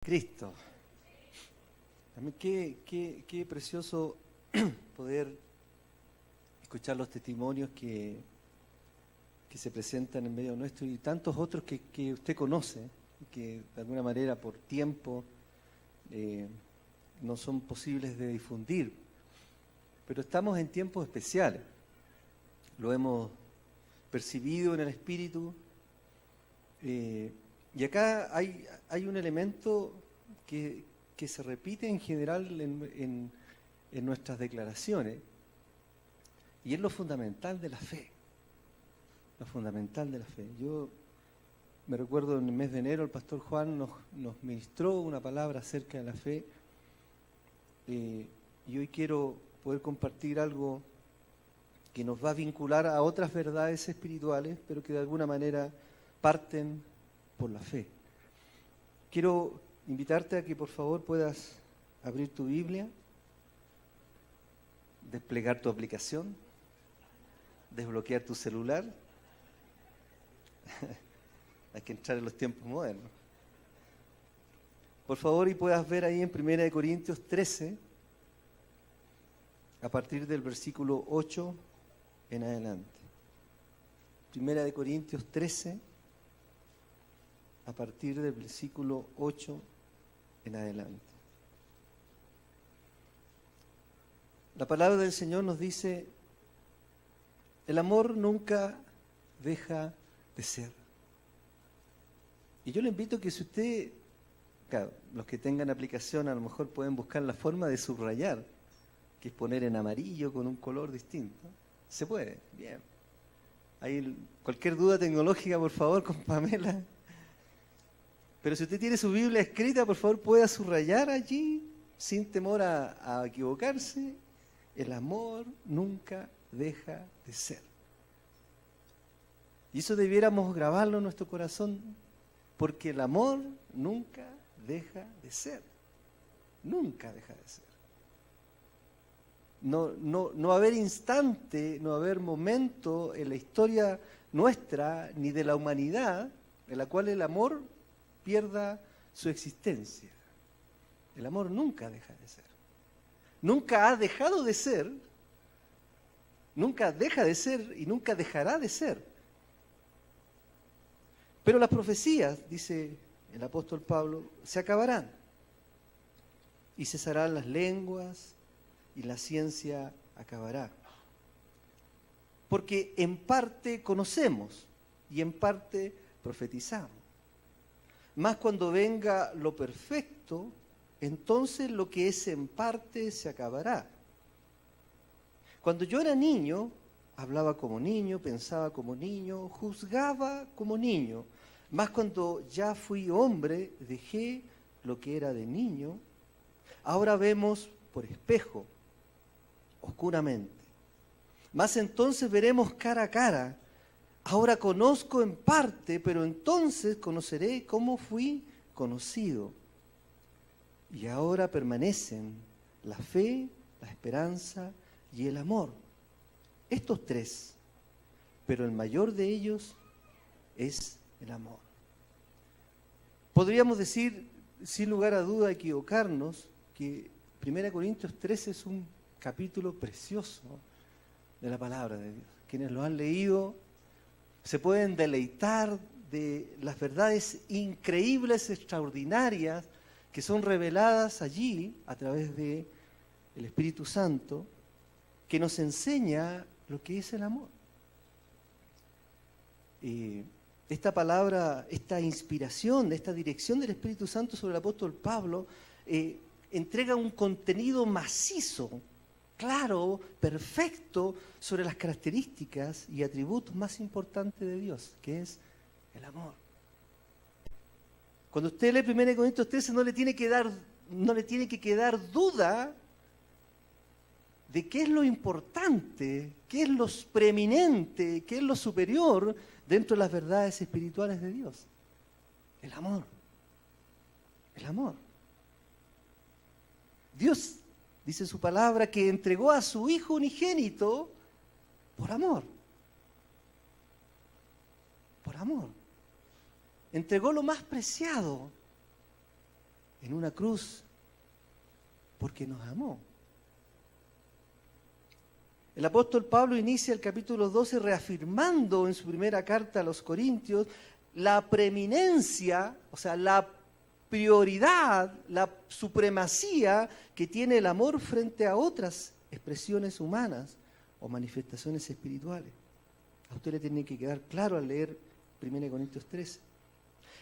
Cristo. También qué precioso poder escuchar los testimonios que se presentan en medio nuestro y tantos otros que usted conoce, que de alguna manera por tiempo no son posibles de difundir. Pero estamos en tiempos especiales. Lo hemos percibido en el espíritu. Y acá hay un elemento que se repite en general en nuestras declaraciones, y es lo fundamental de la fe. Lo fundamental de la fe. Yo me recuerdo en el mes de enero el pastor Juan nos ministró una palabra acerca de la fe, y hoy quiero poder compartir algo que nos va a vincular a otras verdades espirituales, pero que de alguna manera parten por la fe. Quiero invitarte a que por favor puedas abrir tu Biblia, desplegar tu aplicación, desbloquear tu celular. Hay que entrar en los tiempos modernos. Por favor, y puedas ver ahí en 1 Corintios 13, a partir del versículo 8 en adelante. 1 Corintios 13, a partir del versículo 8 en adelante. La palabra del Señor nos dice: el amor nunca deja de ser. Y yo le invito a que si usted, claro, los que tengan aplicación a lo mejor pueden buscar la forma de subrayar, que es poner en amarillo con un color distinto. Se puede, bien. Ahí cualquier duda tecnológica, por favor, con Pamela. Pero si usted tiene su Biblia escrita, por favor, pueda subrayar allí, sin temor a equivocarse: el amor nunca deja de ser. Y eso debiéramos grabarlo en nuestro corazón, porque el amor nunca deja de ser. Nunca deja de ser. No va a haber instante, no va a haber momento en la historia nuestra, ni de la humanidad, en la cual el amor pierda su existencia. El amor nunca deja de ser. Nunca ha dejado de ser, nunca deja de ser y nunca dejará de ser. Pero las profecías, dice el apóstol Pablo, se acabarán y cesarán las lenguas y la ciencia acabará. Porque en parte conocemos y en parte profetizamos. Mas cuando venga lo perfecto, entonces lo que es en parte se acabará. Cuando yo era niño, hablaba como niño, pensaba como niño, juzgaba como niño. Mas cuando ya fui hombre, dejé lo que era de niño. Ahora vemos por espejo, oscuramente. Mas entonces veremos cara a cara. Ahora conozco en parte, pero entonces conoceré cómo fui conocido. Y ahora permanecen la fe, la esperanza y el amor. Estos tres, pero el mayor de ellos es el amor. Podríamos decir, sin lugar a duda, equivocarnos, que 1 Corintios 13 es un capítulo precioso de la palabra de Dios. Quienes lo han leído se pueden deleitar de las verdades increíbles, extraordinarias, que son reveladas allí a través del Espíritu Santo, que nos enseña lo que es el amor. Esta palabra, esta inspiración, esta dirección del Espíritu Santo sobre el apóstol Pablo entrega un contenido macizo, claro, perfecto, sobre las características y atributos más importantes de Dios, que es el amor. Cuando usted lee 1 Corintios 13 no le tiene que quedar duda de qué es lo importante, qué es lo preeminente, qué es lo superior dentro de las verdades espirituales de Dios. El amor. El amor. Dios, dice su palabra, que entregó a su Hijo unigénito por amor. Por amor. Entregó lo más preciado. en una cruz porque nos amó. El apóstol Pablo inicia el capítulo 12 reafirmando en su primera carta a los Corintios la preeminencia, o sea, la prioridad, la supremacía que tiene el amor frente a otras expresiones humanas o manifestaciones espirituales. A usted le tiene que quedar claro al leer 1 Corintios 13.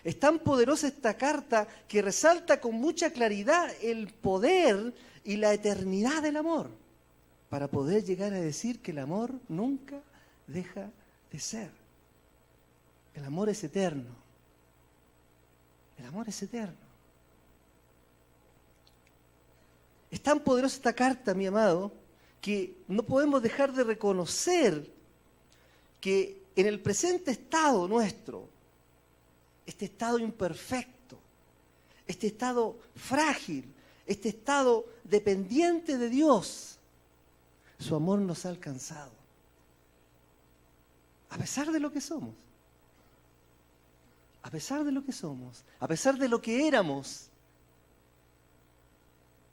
Es tan poderosa esta carta que resalta con mucha claridad el poder y la eternidad del amor, para poder llegar a decir que el amor nunca deja de ser. El amor es eterno. El amor es eterno. Es tan poderosa esta carta, mi amado, que no podemos dejar de reconocer que en el presente estado nuestro, este estado imperfecto, este estado frágil, este estado dependiente de Dios, su amor nos ha alcanzado. A pesar de lo que somos, a pesar de lo que somos, a pesar de lo que éramos,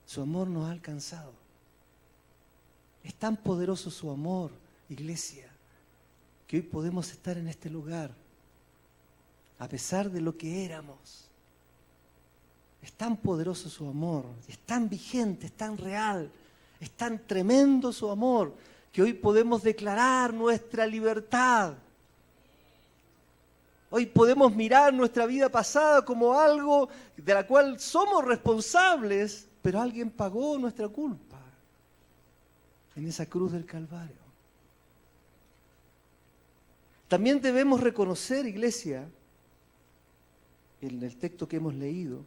su amor nos ha alcanzado. Es tan poderoso su amor, iglesia, que hoy podemos estar en este lugar, a pesar de lo que éramos. Es tan poderoso su amor, es tan vigente, es tan real, es tan tremendo su amor, que hoy podemos declarar nuestra libertad. Hoy podemos mirar nuestra vida pasada como algo de la cual somos responsables, pero alguien pagó nuestra culpa en esa cruz del Calvario. También debemos reconocer, iglesia, en el texto que hemos leído,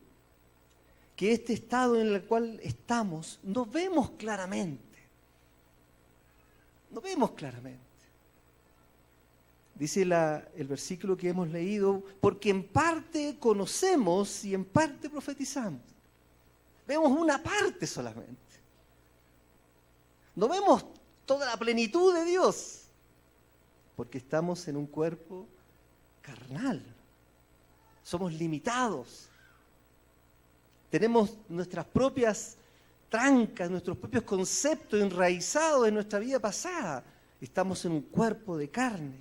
que este estado en el cual estamos no vemos claramente. No vemos claramente. Dice el versículo que hemos leído, porque en parte conocemos y en parte profetizamos. Vemos una parte solamente. No vemos toda la plenitud de Dios, porque estamos en un cuerpo carnal. Somos limitados. Tenemos nuestras propias trancas, nuestros propios conceptos enraizados en nuestra vida pasada. Estamos en un cuerpo de carne.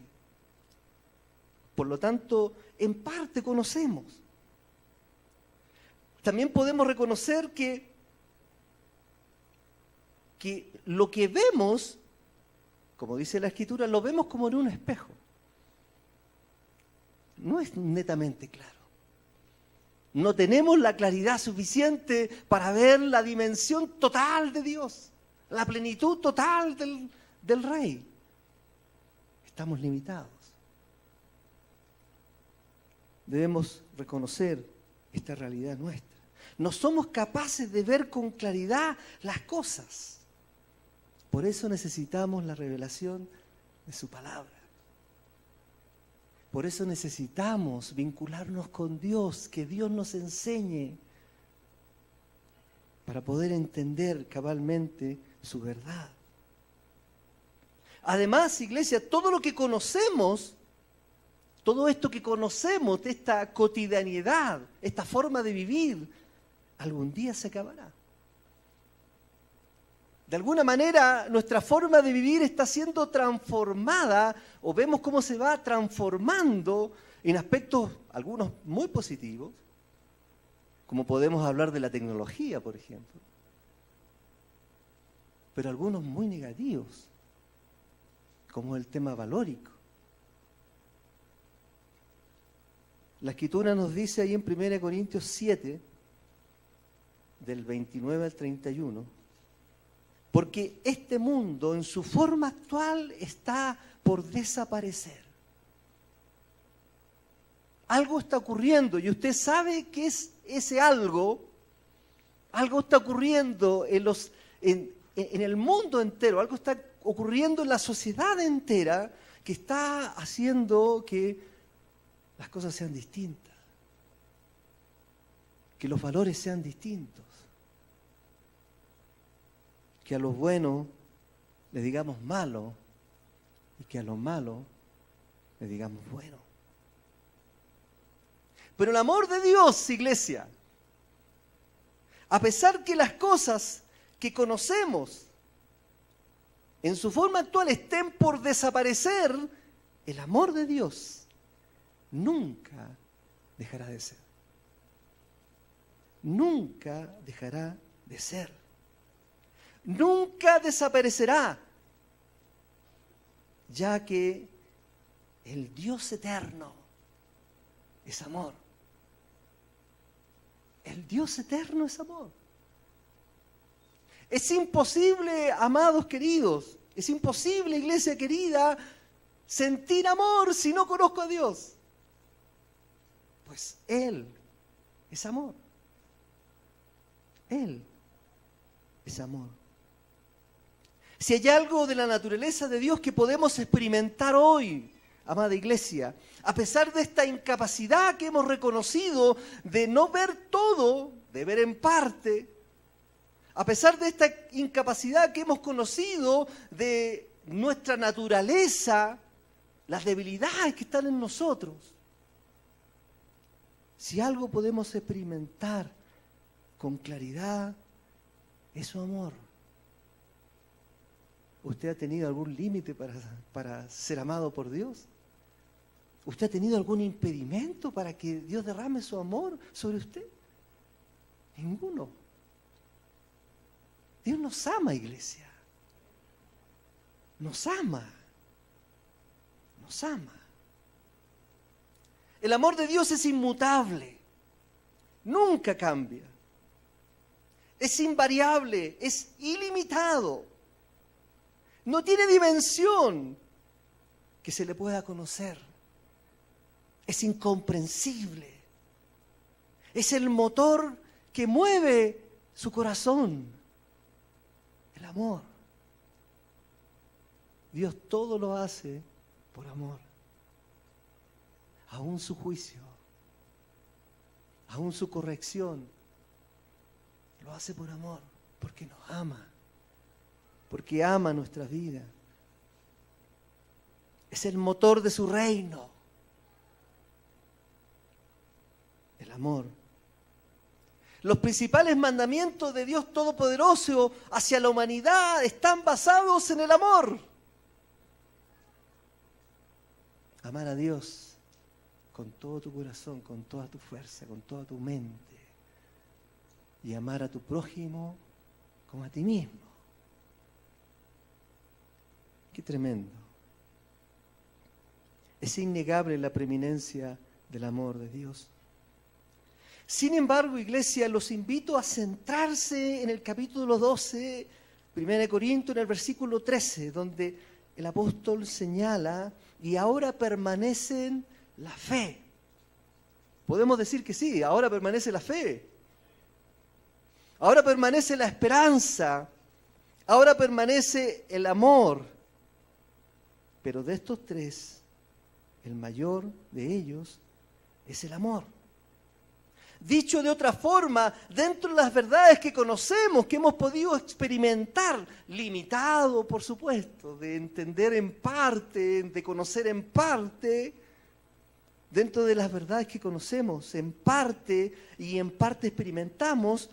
Por lo tanto, en parte conocemos. También podemos reconocer que lo que vemos, como dice la Escritura, lo vemos como en un espejo. No es netamente claro. No tenemos la claridad suficiente para ver la dimensión total de Dios, la plenitud total del Rey. Estamos limitados. Debemos reconocer esta realidad nuestra. No somos capaces de ver con claridad las cosas. Por eso necesitamos la revelación de su palabra. Por eso necesitamos vincularnos con Dios, que Dios nos enseñe para poder entender cabalmente su verdad. Además, iglesia, todo lo que conocemos, todo esto que conocemos de esta cotidianidad, esta forma de vivir, algún día se acabará. De alguna manera, nuestra forma de vivir está siendo transformada, o vemos cómo se va transformando en aspectos, algunos muy positivos, como podemos hablar de la tecnología, por ejemplo, pero algunos muy negativos, como el tema valórico. La Escritura nos dice ahí en 1 Corintios 7, del 29 al 31, porque este mundo en su forma actual está por desaparecer. Algo está ocurriendo y usted sabe que es ese algo. Algo está ocurriendo en el mundo entero, algo está ocurriendo en la sociedad entera que está haciendo que las cosas sean distintas, que los valores sean distintos. Que a lo bueno le digamos malo y que a lo malo le digamos bueno. Pero el amor de Dios, iglesia, A pesar que las cosas que conocemos en su forma actual estén por desaparecer, el amor de Dios nunca dejará de ser. Nunca dejará de ser. Nunca desaparecerá, ya que el Dios eterno es amor. El Dios eterno es amor. Es imposible, amados queridos, es imposible, iglesia querida, sentir amor si no conozco a Dios. Pues Él es amor. Él es amor. Si hay algo de la naturaleza de Dios que podemos experimentar hoy, amada iglesia, a pesar de esta incapacidad que hemos reconocido de no ver todo, de ver en parte, a pesar de esta incapacidad que hemos conocido de nuestra naturaleza, las debilidades que están en nosotros, si algo podemos experimentar con claridad, es su amor. ¿Usted ha tenido algún límite para ser amado por Dios? ¿Usted ha tenido algún impedimento para que Dios derrame su amor sobre usted? Ninguno. Dios nos ama, iglesia. Nos ama. Nos ama. El amor de Dios es inmutable. Nunca cambia. Es invariable, es ilimitado. No tiene dimensión que se le pueda conocer. Es incomprensible. Es el motor que mueve su corazón. El amor. Dios todo lo hace por amor. Aún su juicio, aún su corrección, lo hace por amor, porque nos ama, porque ama nuestra vida. Es el motor de su reino, el amor. Los principales mandamientos de Dios Todopoderoso hacia la humanidad están basados en el amor. Amar a Dios con todo tu corazón, con toda tu fuerza, con toda tu mente. Y amar a tu prójimo como a ti mismo. Qué tremendo. Es innegable la preeminencia del amor de Dios. Sin embargo, iglesia, los invito a centrarse en el capítulo 12, 1 Corintios, en el versículo 13, donde el apóstol señala, y ahora permanecen la fe. Podemos decir que sí, ahora permanece la fe. Ahora permanece la esperanza. Ahora permanece el amor. Pero de estos tres, el mayor de ellos es el amor. Dicho de otra forma, dentro de las verdades que conocemos, que hemos podido experimentar, limitado, por supuesto, de entender en parte, de conocer en parte, dentro de las verdades que conocemos en parte y en parte experimentamos,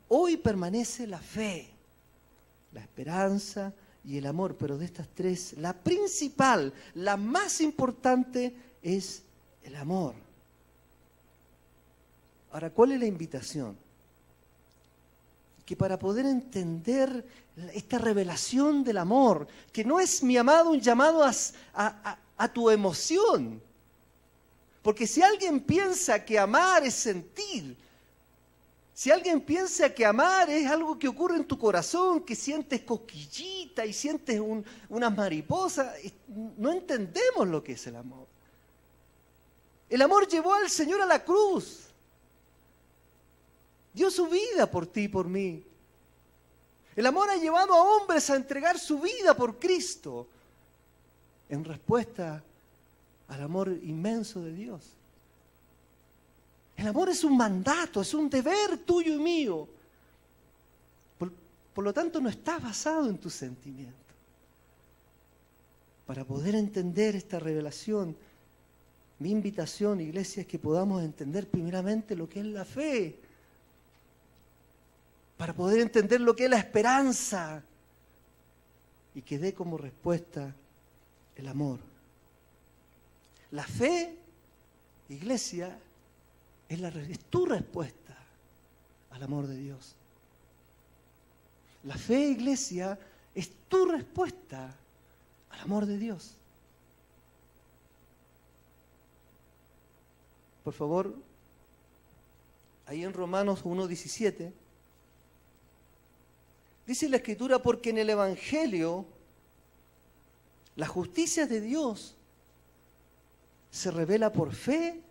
hoy permanece la fe, la esperanza y el amor. Pero de estas tres, la principal, la más importante es el amor. Ahora, ¿cuál es la invitación? Que para poder entender esta revelación del amor, que no es, mi amado, un llamado a tu emoción. Porque si alguien piensa que amar es sentir, si alguien piensa que amar es algo que ocurre en tu corazón, que sientes cosquillita y sientes unas mariposas, no entendemos lo que es el amor. El amor llevó al Señor a la cruz. Dio su vida por ti y por mí. El amor ha llevado a hombres a entregar su vida por Cristo en respuesta al amor inmenso de Dios. El amor es un mandato, es un deber tuyo y mío. Por lo tanto, no está basado en tus sentimientos. Para poder entender esta revelación, mi invitación, iglesia, es que podamos entender primeramente lo que es la fe. para poder entender lo que es la esperanza y que dé como respuesta el amor. La fe, iglesia, es tu respuesta al amor de Dios. La fe, iglesia, es tu respuesta al amor de Dios. Por favor, ahí en Romanos 1:17, dice la Escritura, porque en el Evangelio la justicia de Dios se revela por fe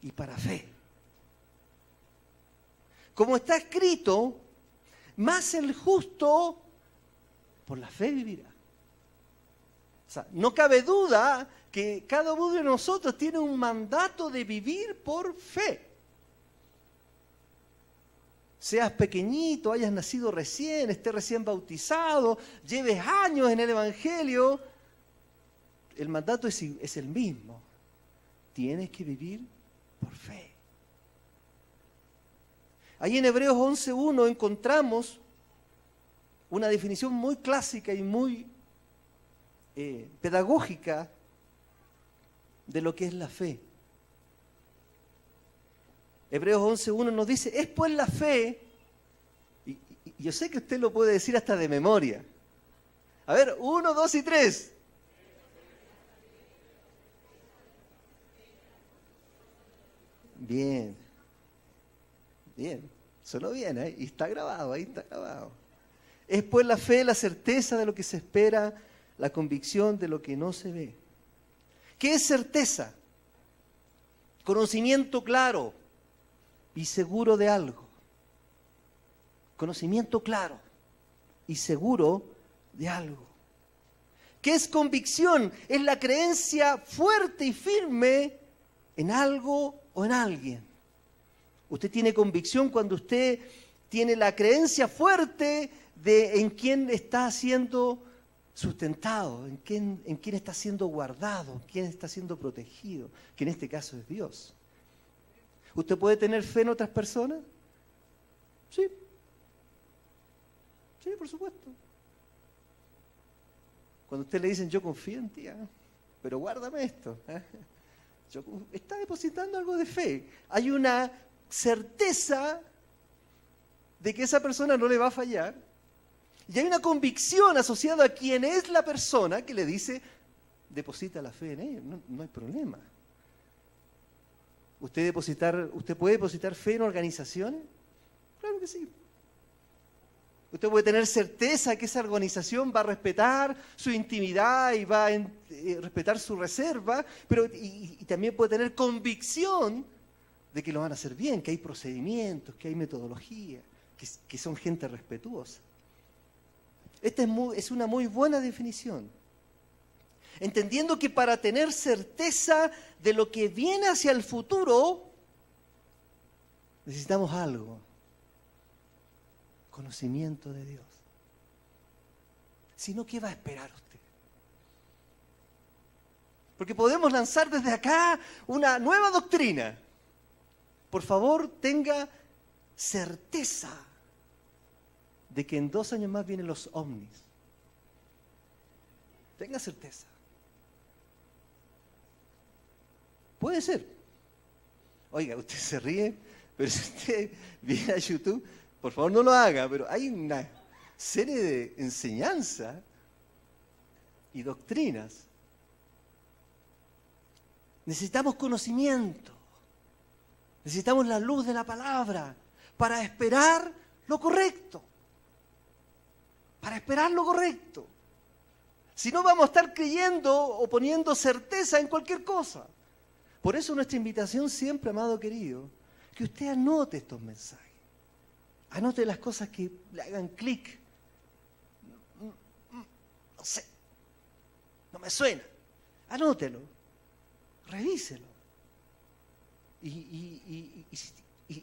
y para fe. Como está escrito, más el justo por la fe vivirá. O sea, no cabe duda que cada uno de nosotros tiene un mandato de vivir por fe. Seas pequeñito, hayas nacido recién, estés recién bautizado, lleves años en el Evangelio, el mandato es el mismo. Tienes que vivir por fe. Ahí en Hebreos 11:1 encontramos una definición muy clásica y muy pedagógica de lo que es la fe. Hebreos 11:1 nos dice, es pues la fe, y yo sé que usted lo puede decir hasta de memoria. A ver, 1, 2 y 3. Bien, bien, sonó bien, ¿eh? Y está grabado, ahí está grabado. Es pues la fe, la certeza de lo que se espera, la convicción de lo que no se ve. ¿Qué es certeza? Conocimiento claro y seguro de algo. Conocimiento claro y seguro de algo. ¿Qué es convicción? Es la creencia fuerte y firme en algo o en alguien. Usted tiene convicción cuando usted tiene la creencia fuerte de en quién está siendo sustentado, en quién está siendo guardado, en quién está siendo protegido, que en este caso es Dios. ¿Usted puede tener fe en otras personas? Sí. Sí, por supuesto. Cuando usted le dicen, yo confío en ti, pero guárdame esto. Está depositando algo de fe. Hay una certeza de que esa persona no le va a fallar. Y hay una convicción asociada a quién es la persona que le dice, deposita la fe en ella, no hay problema. ¿Usted puede depositar fe en organizaciones? Claro que sí. Usted puede tener certeza que esa organización va a respetar su intimidad y va a respetar su reserva, pero y también puede tener convicción de que lo van a hacer bien, que hay procedimientos, que hay metodología, que son gente respetuosa. Esta es una muy buena definición. Entendiendo que para tener certeza de lo que viene hacia el futuro, necesitamos algo. Conocimiento de Dios. Si no, ¿qué va a esperar usted? Porque podemos lanzar desde acá una nueva doctrina. Por favor, tenga certeza de que en 2 años más vienen los ovnis. Tenga certeza. Puede ser. Oiga, usted se ríe, pero si usted viene a YouTube, por favor no lo haga, pero hay una serie de enseñanzas y doctrinas. Necesitamos conocimiento. Necesitamos la luz de la palabra para esperar lo correcto. Para esperar lo correcto. Si no, vamos a estar creyendo o poniendo certeza en cualquier cosa. Por eso nuestra invitación siempre, amado querido, que usted anote estos mensajes. Anote las cosas que le hagan clic. No sé, no me suena. Anótelo, revíselo. Y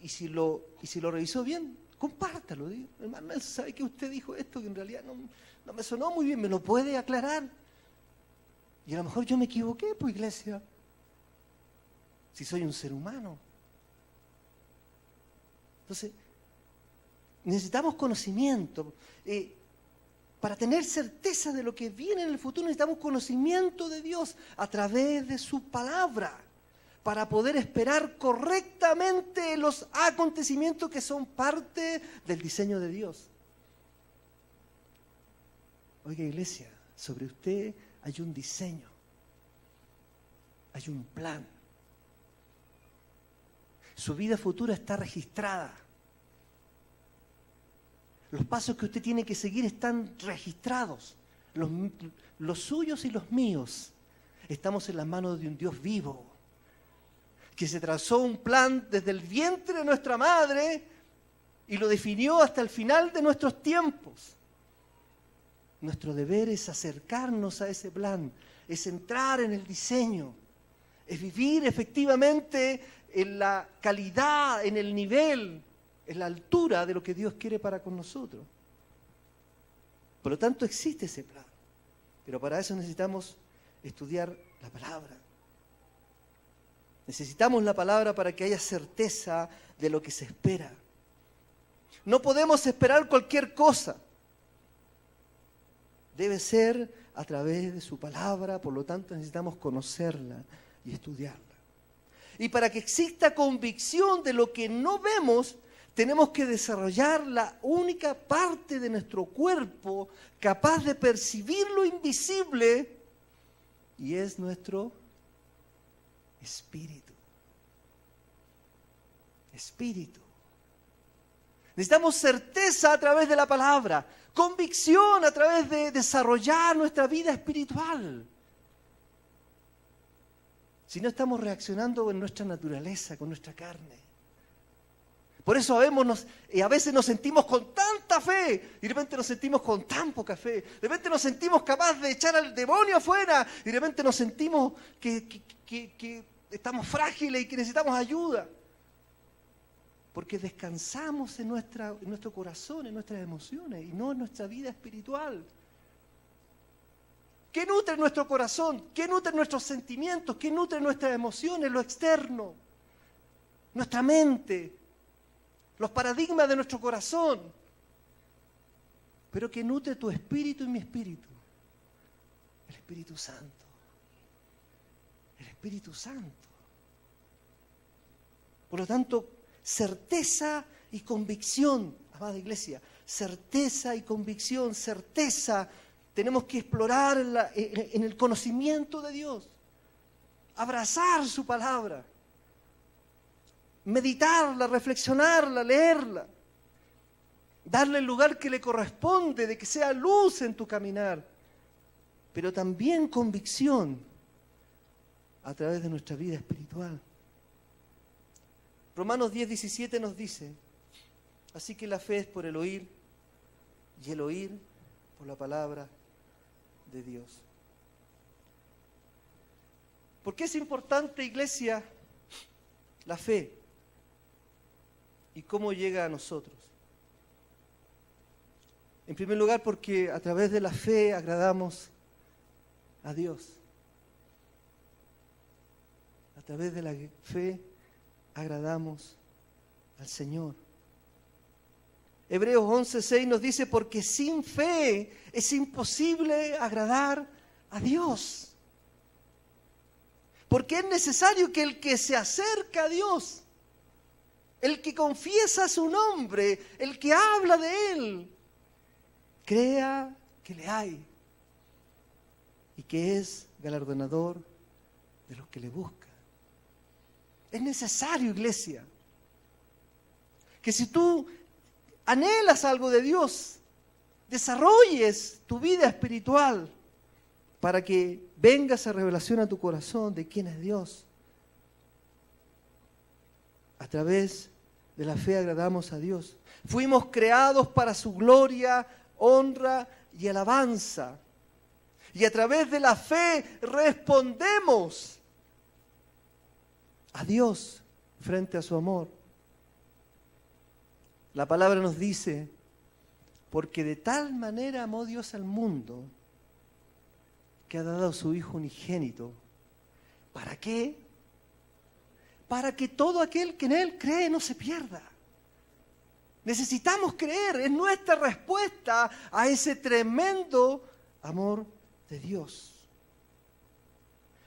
si lo revisó bien, compártalo. Hermano, ¿sabe que usted dijo esto que en realidad no me sonó muy bien? ¿Me lo puede aclarar? Y a lo mejor yo me equivoqué, pues, iglesia. Si soy un ser humano. Entonces, necesitamos conocimiento. Para tener certeza de lo que viene en el futuro necesitamos conocimiento de Dios a través de su palabra, para poder esperar correctamente los acontecimientos que son parte del diseño de Dios. Oiga, iglesia, sobre usted hay un diseño, hay un plan. Su vida futura está registrada. Los pasos que usted tiene que seguir están registrados. Los suyos y los míos. Estamos en las manos de un Dios vivo, que se trazó un plan desde el vientre de nuestra madre y lo definió hasta el final de nuestros tiempos. Nuestro deber es acercarnos a ese plan, es entrar en el diseño, es vivir efectivamente en la calidad, en el nivel, en la altura de lo que Dios quiere para con nosotros. Por lo tanto, existe ese plan. Pero para eso necesitamos estudiar la palabra. Necesitamos la palabra para que haya certeza de lo que se espera. No podemos esperar cualquier cosa. Debe ser a través de su palabra, por lo tanto necesitamos conocerla y estudiarla. Y para que exista convicción de lo que no vemos, tenemos que desarrollar la única parte de nuestro cuerpo capaz de percibir lo invisible, y es nuestro espíritu. Espíritu. Necesitamos certeza a través de la palabra, convicción a través de desarrollar nuestra vida espiritual. Si no, estamos reaccionando en nuestra naturaleza, con nuestra carne. Por eso a veces nos sentimos con tanta fe y de repente nos sentimos con tan poca fe. De repente nos sentimos capaces de echar al demonio afuera y de repente nos sentimos que estamos frágiles y que necesitamos ayuda. Porque descansamos en nuestro corazón, en nuestras emociones y no en nuestra vida espiritual. ¿Qué nutre nuestro corazón? ¿Qué nutre nuestros sentimientos? ¿Qué nutre nuestras emociones? Lo externo, nuestra mente, los paradigmas de nuestro corazón. Pero ¿qué nutre tu espíritu y mi espíritu? El Espíritu Santo. El Espíritu Santo. Por lo tanto, certeza y convicción, amada iglesia, certeza y convicción, certeza. Tenemos que explorar en el conocimiento de Dios, abrazar su palabra, meditarla, reflexionarla, leerla, darle el lugar que le corresponde, de que sea luz en tu caminar, pero también convicción a través de nuestra vida espiritual. Romanos 10:17 nos dice: así que la fe es por el oír, y el oír por la palabra de Dios. ¿Por qué es importante, iglesia, la fe? ¿Y cómo llega a nosotros? En primer lugar, porque a través de la fe agradamos a Dios. A través de la fe agradamos al Señor. Hebreos 11:6 nos dice: porque sin fe es imposible agradar a Dios. Porque es necesario que el que se acerca a Dios, el que confiesa su nombre, el que habla de Él, crea que le hay y que es galardonador de los que le buscan. Es necesario, iglesia, que si tú anhelas algo de Dios, desarrolles tu vida espiritual para que venga esa revelación a tu corazón de quién es Dios. A través de la fe agradamos a Dios. Fuimos creados para su gloria, honra y alabanza. Y a través de la fe respondemos a Dios frente a su amor. La palabra nos dice: porque de tal manera amó Dios al mundo, que ha dado a su Hijo unigénito. ¿Para qué? Para que todo aquel que en Él cree no se pierda. Necesitamos creer, es nuestra respuesta a ese tremendo amor de Dios.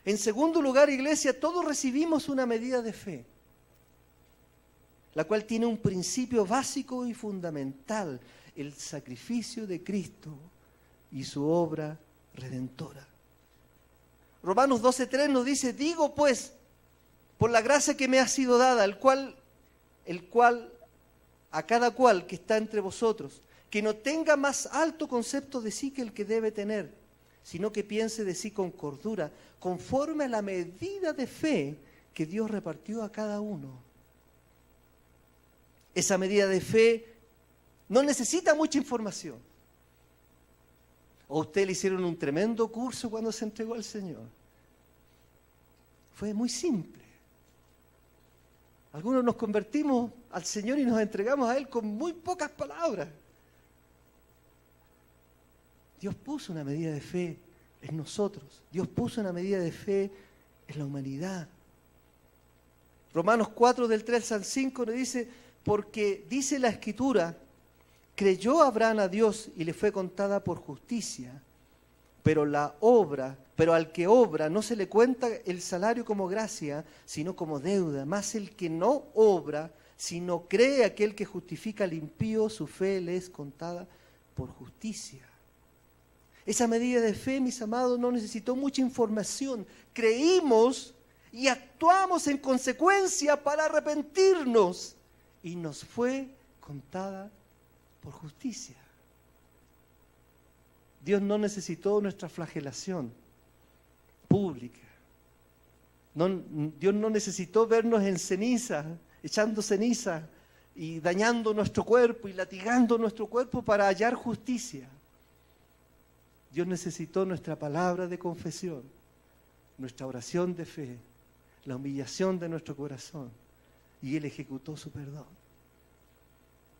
En segundo lugar, iglesia, todos recibimos una medida de fe, la cual tiene un principio básico y fundamental: el sacrificio de Cristo y su obra redentora. Romanos 12:3 nos dice: digo pues, por la gracia que me ha sido dada, el cual a cada cual que está entre vosotros, que no tenga más alto concepto de sí que el que debe tener, sino que piense de sí con cordura, conforme a la medida de fe que Dios repartió a cada uno. Esa medida de fe no necesita mucha información. ¿O a usted le hicieron un tremendo curso cuando se entregó al Señor? Fue muy simple. Algunos nos convertimos al Señor y nos entregamos a Él con muy pocas palabras. Dios puso una medida de fe en nosotros. Dios puso una medida de fe en la humanidad. Romanos 4, del 3 al 5 nos dice: porque dice la Escritura, creyó Abraham a Dios y le fue contada por justicia, pero al que obra no se le cuenta el salario como gracia, sino como deuda. Más el que no obra, sino cree aquel que justifica al impío, su fe le es contada por justicia. Esa medida de fe, mis amados, no necesitó mucha información. Creímos y actuamos en consecuencia para arrepentirnos, y nos fue contada por justicia. Dios no necesitó nuestra flagelación pública. Dios no necesitó vernos en ceniza, echando ceniza y dañando nuestro cuerpo y latigando nuestro cuerpo para hallar justicia. Dios necesitó nuestra palabra de confesión, nuestra oración de fe, la humillación de nuestro corazón, y Él ejecutó su perdón.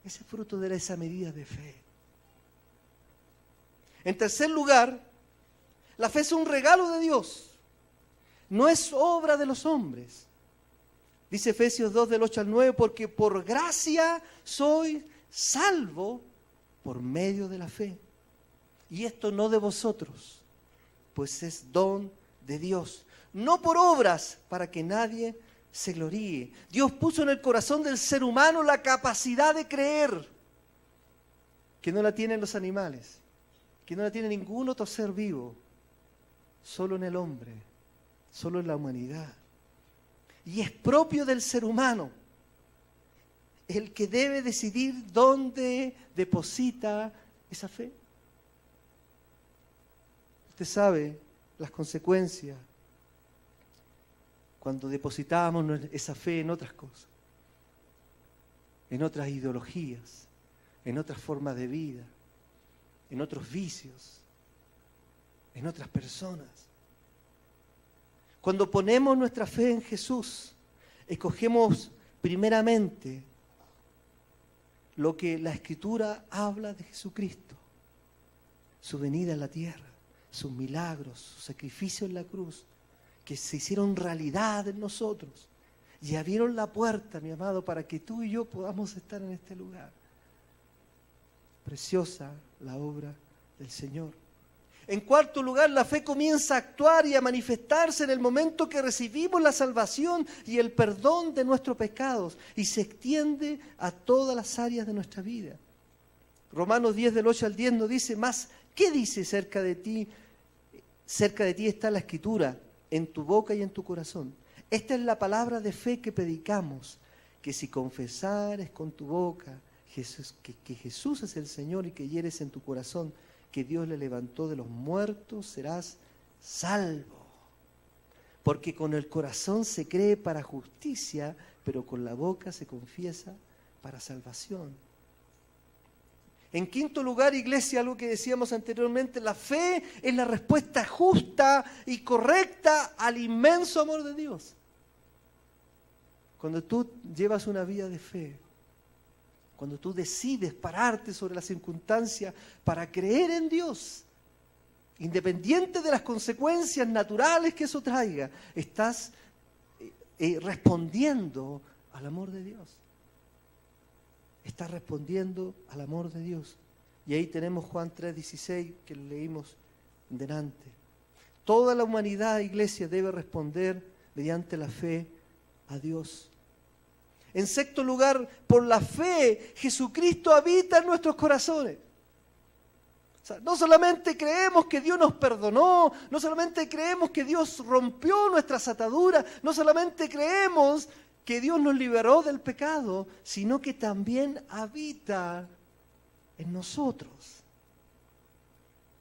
Ese es fruto de esa medida de fe. En tercer lugar, la fe es un regalo de Dios, no es obra de los hombres. Dice Efesios 2, del 8 al 9, porque por gracia soy salvo por medio de la fe. Y esto no de vosotros, pues es don de Dios, no por obras, para que nadie se gloríe. Dios puso en el corazón del ser humano la capacidad de creer, que no la tienen los animales, que no la tiene ningún otro ser vivo, solo en el hombre, solo en la humanidad. Y es propio del ser humano el que debe decidir dónde deposita esa fe. Usted sabe las consecuencias cuando depositamos esa fe en otras cosas, en otras ideologías, en otras formas de vida, en otros vicios, en otras personas. Cuando ponemos nuestra fe en Jesús, escogemos primeramente lo que la Escritura habla de Jesucristo, su venida a la tierra, sus milagros, su sacrificio en la cruz, que se hicieron realidad en nosotros y abrieron la puerta, mi amado, para que tú y yo podamos estar en este lugar. Preciosa la obra del Señor. En cuarto lugar, la fe comienza a actuar y a manifestarse en el momento que recibimos la salvación y el perdón de nuestros pecados, y se extiende a todas las áreas de nuestra vida. Romanos 10, del 8 al 10 nos dice: más, ¿qué dice cerca de ti? Cerca de ti está la Escritura, en tu boca y en tu corazón. Esta es la palabra de fe que predicamos, que si confesares con tu boca que Jesús es el Señor y que creyeres en tu corazón que Dios le levantó de los muertos, serás salvo. Porque con el corazón se cree para justicia, pero con la boca se confiesa para salvación. En quinto lugar, iglesia, algo que decíamos anteriormente, la fe es la respuesta justa y correcta al inmenso amor de Dios. Cuando tú llevas una vida de fe, cuando tú decides pararte sobre las circunstancias para creer en Dios, independiente de las consecuencias naturales que eso traiga, estás respondiendo al amor de Dios. está respondiendo al amor de Dios. Y ahí tenemos Juan 3:16 que leímos delante. Toda la humanidad, iglesia, debe responder mediante la fe a Dios. En sexto lugar, por la fe, Jesucristo habita en nuestros corazones. O sea, no solamente creemos que Dios nos perdonó, no solamente creemos que Dios rompió nuestras ataduras, no solamente creemos que Dios nos liberó del pecado, sino que también habita en nosotros.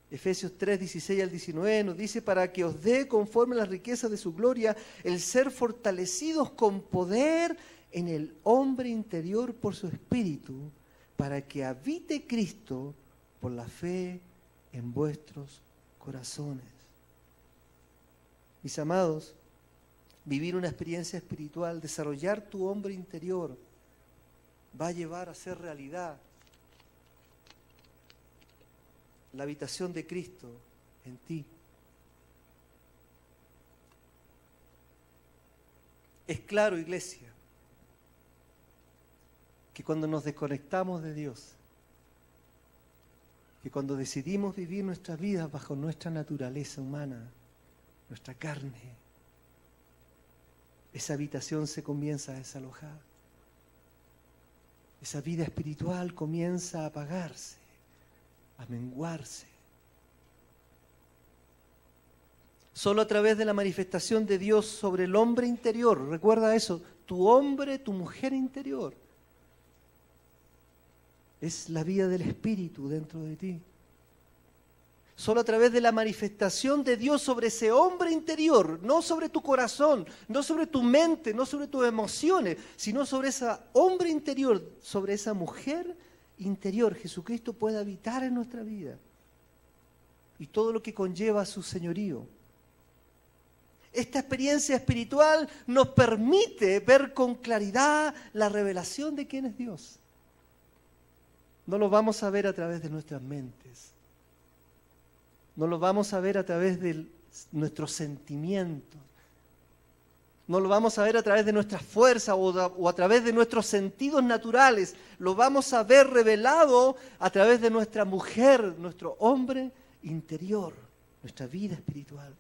Efesios 3:16-19 nos dice: para que os dé conforme a las riquezas de su gloria el ser fortalecidos con poder en el hombre interior por su espíritu, para que habite Cristo por la fe en vuestros corazones. Mis amados, vivir una experiencia espiritual, desarrollar tu hombre interior, va a llevar a ser realidad la habitación de Cristo en ti. Es claro, iglesia, que cuando nos desconectamos de Dios, que cuando decidimos vivir nuestras vidas bajo nuestra naturaleza humana, nuestra carne, esa habitación se comienza a desalojar. Esa vida espiritual comienza a apagarse, a menguarse. Solo a través de la manifestación de Dios sobre el hombre interior, recuerda eso, tu hombre, tu mujer interior, es la vida del Espíritu dentro de ti. Solo a través de la manifestación de Dios sobre ese hombre interior, no sobre tu corazón, no sobre tu mente, no sobre tus emociones, sino sobre ese hombre interior, sobre esa mujer interior, Jesucristo puede habitar en nuestra vida y todo lo que conlleva su señorío. Esta experiencia espiritual nos permite ver con claridad la revelación de quién es Dios. No lo vamos a ver a través de nuestras mentes. No lo vamos a ver a través de nuestros sentimientos. No lo vamos a ver a través de nuestras fuerzas o a través de nuestros sentidos naturales. Lo vamos a ver revelado a través de nuestra mujer, nuestro hombre interior, nuestra vida espiritual.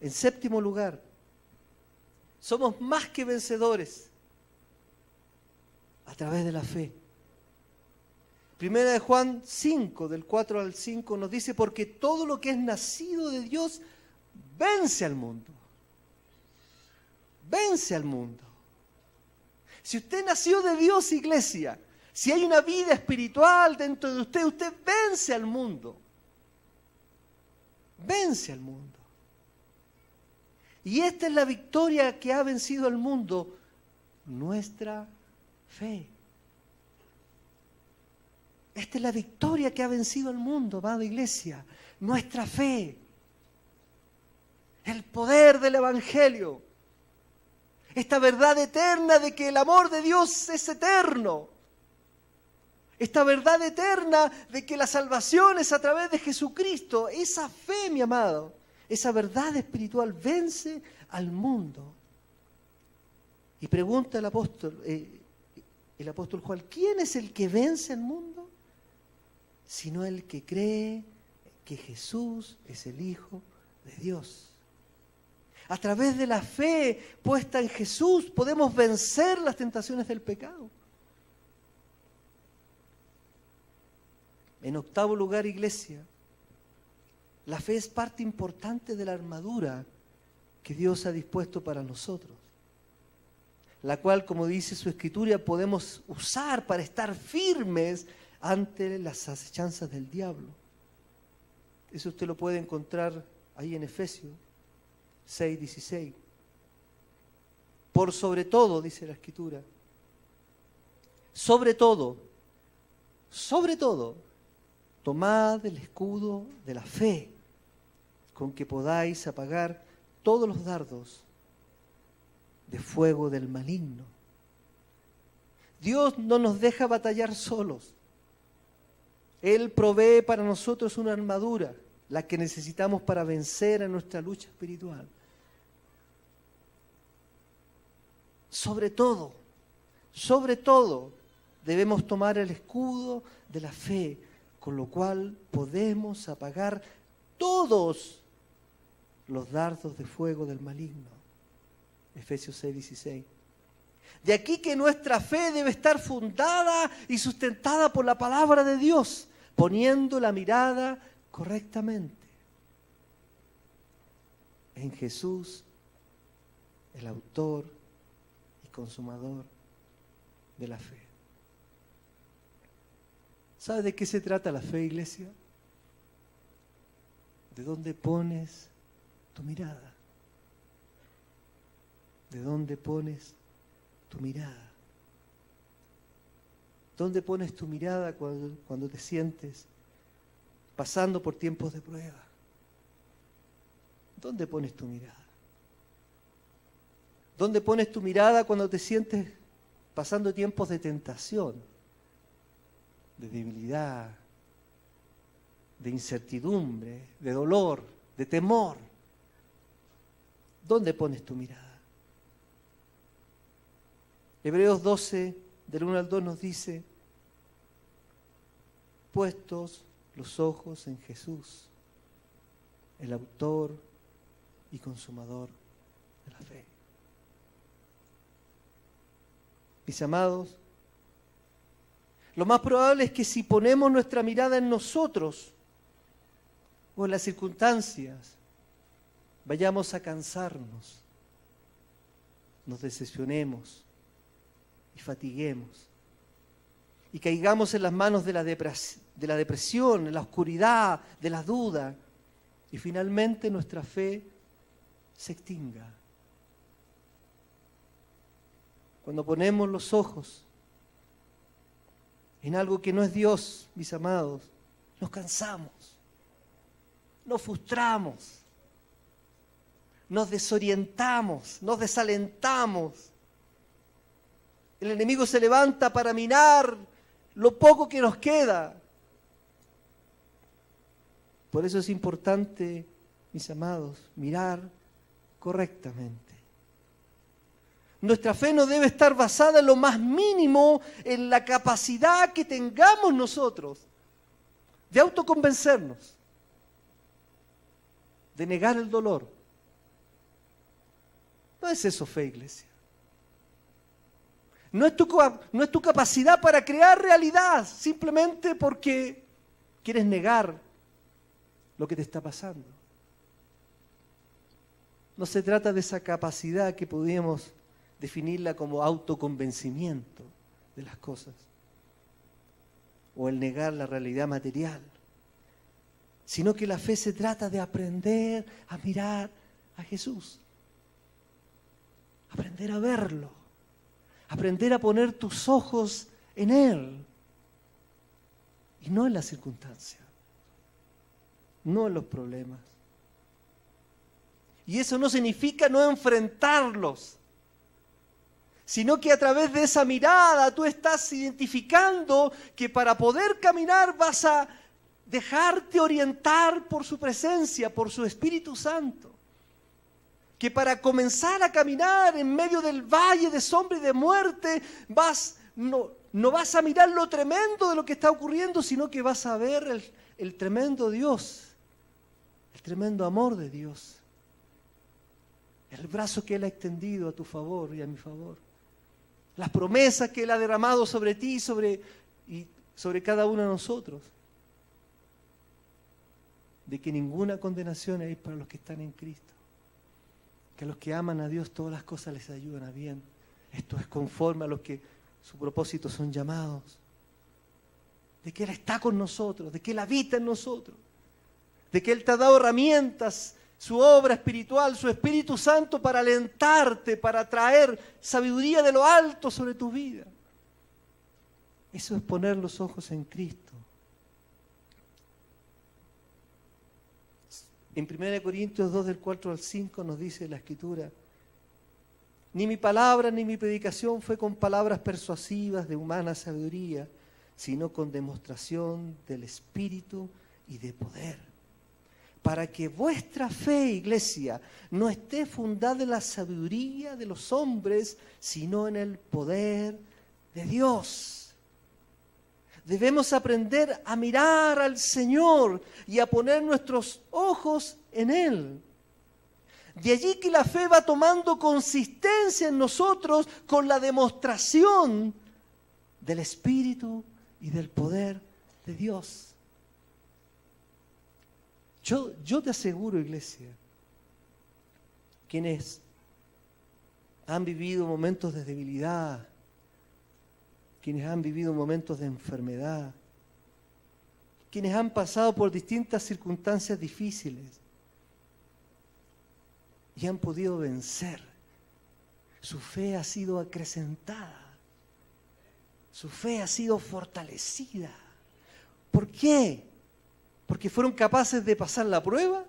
En séptimo lugar, somos más que vencedores a través de la fe. Primera de Juan 5, del 4 al 5, nos dice: porque todo lo que es nacido de Dios vence al mundo. Vence al mundo. Si usted nació de Dios, iglesia, si hay una vida espiritual dentro de usted, usted vence al mundo. Vence al mundo. Y esta es la victoria que ha vencido al mundo, nuestra fe. Esta es la victoria que ha vencido al mundo, amada iglesia, nuestra fe. El poder del Evangelio. Esta verdad eterna de que el amor de Dios es eterno. Esta verdad eterna de que la salvación es a través de Jesucristo. Esa fe, mi amado, esa verdad espiritual vence al mundo. Y pregunta el apóstol Juan: ¿quién es el que vence al mundo? Sino el que cree que Jesús es el Hijo de Dios. A través de la fe puesta en Jesús podemos vencer las tentaciones del pecado. En octavo lugar, iglesia, la fe es parte importante de la armadura que Dios ha dispuesto para nosotros, la cual, como dice su Escritura, podemos usar para estar firmes ante las acechanzas del diablo. Eso usted lo puede encontrar ahí en Efesios 6:16. Por sobre todo, dice la Escritura, sobre todo, tomad el escudo de la fe, con que podáis apagar todos los dardos de fuego del maligno. Dios no nos deja batallar solos. Él provee para nosotros una armadura, la que necesitamos para vencer en nuestra lucha espiritual. Sobre todo, sobre todo, debemos tomar el escudo de la fe, con lo cual podemos apagar todos los dardos de fuego del maligno. Efesios 6:16. De aquí que nuestra fe debe estar fundada y sustentada por la palabra de Dios, poniendo la mirada correctamente en Jesús, el autor y consumador de la fe. ¿Sabes de qué se trata la fe, iglesia? ¿De dónde pones tu mirada? ¿De dónde pones tu mirada? ¿Dónde pones tu mirada cuando te sientes pasando por tiempos de prueba? ¿Dónde pones tu mirada? ¿Dónde pones tu mirada cuando te sientes pasando tiempos de tentación, de debilidad, de incertidumbre, de dolor, de temor? ¿Dónde pones tu mirada? Hebreos 12, del 1 al 2 nos dice: puestos los ojos en Jesús, el autor y consumador de la fe. Mis amados, lo más probable es que si ponemos nuestra mirada en nosotros o en las circunstancias, vayamos a cansarnos, nos decepcionemos y fatiguemos y caigamos en las manos de la depresión, en la oscuridad, de la duda, y finalmente nuestra fe se extinga. Cuando ponemos los ojos en algo que no es Dios, mis amados, nos cansamos, nos frustramos, nos desorientamos, nos desalentamos. El enemigo se levanta para minar lo poco que nos queda. Por eso es importante, mis amados, mirar correctamente. Nuestra fe no debe estar basada en lo más mínimo, en la capacidad que tengamos nosotros de autoconvencernos, de negar el dolor. No es eso fe, iglesia. No es tu capacidad para crear realidad simplemente porque quieres negar lo que te está pasando. No se trata de esa capacidad que podríamos definirla como autoconvencimiento de las cosas o el negar la realidad material, sino que la fe se trata de aprender a mirar a Jesús, aprender a verlo, aprender a poner tus ojos en Él y no en las circunstancias, no en los problemas. Y eso no significa no enfrentarlos, sino que a través de esa mirada tú estás identificando que para poder caminar vas a dejarte orientar por su presencia, por su Espíritu Santo. Que para comenzar a caminar en medio del valle de sombra y de muerte, no vas a mirar lo tremendo de lo que está ocurriendo, sino que vas a ver el tremendo Dios, el tremendo amor de Dios, el brazo que Él ha extendido a tu favor y a mi favor, las promesas que Él ha derramado sobre ti y sobre cada uno de nosotros, de que ninguna condenación hay para los que están en Cristo, que a los que aman a Dios todas las cosas les ayudan a bien. Esto es conforme a los que su propósito son llamados, de que Él está con nosotros, de que Él habita en nosotros, de que Él te ha dado herramientas, su obra espiritual, su Espíritu Santo para alentarte, para traer sabiduría de lo alto sobre tu vida. Eso es poner los ojos en Cristo. En 1 Corintios 2, del 4 al 5 nos dice la Escritura: ni mi palabra ni mi predicación fue con palabras persuasivas de humana sabiduría, sino con demostración del Espíritu y de poder, para que vuestra fe, iglesia, no esté fundada en la sabiduría de los hombres, sino en el poder de Dios. Debemos aprender a mirar al Señor y a poner nuestros ojos en Él. De allí que la fe va tomando consistencia en nosotros con la demostración del Espíritu y del poder de Dios. Yo te aseguro, iglesia, quienes han vivido momentos de debilidad, quienes han vivido momentos de enfermedad, quienes han pasado por distintas circunstancias difíciles y han podido vencer, su fe ha sido acrecentada, su fe ha sido fortalecida. ¿Por qué? Porque fueron capaces de pasar la prueba,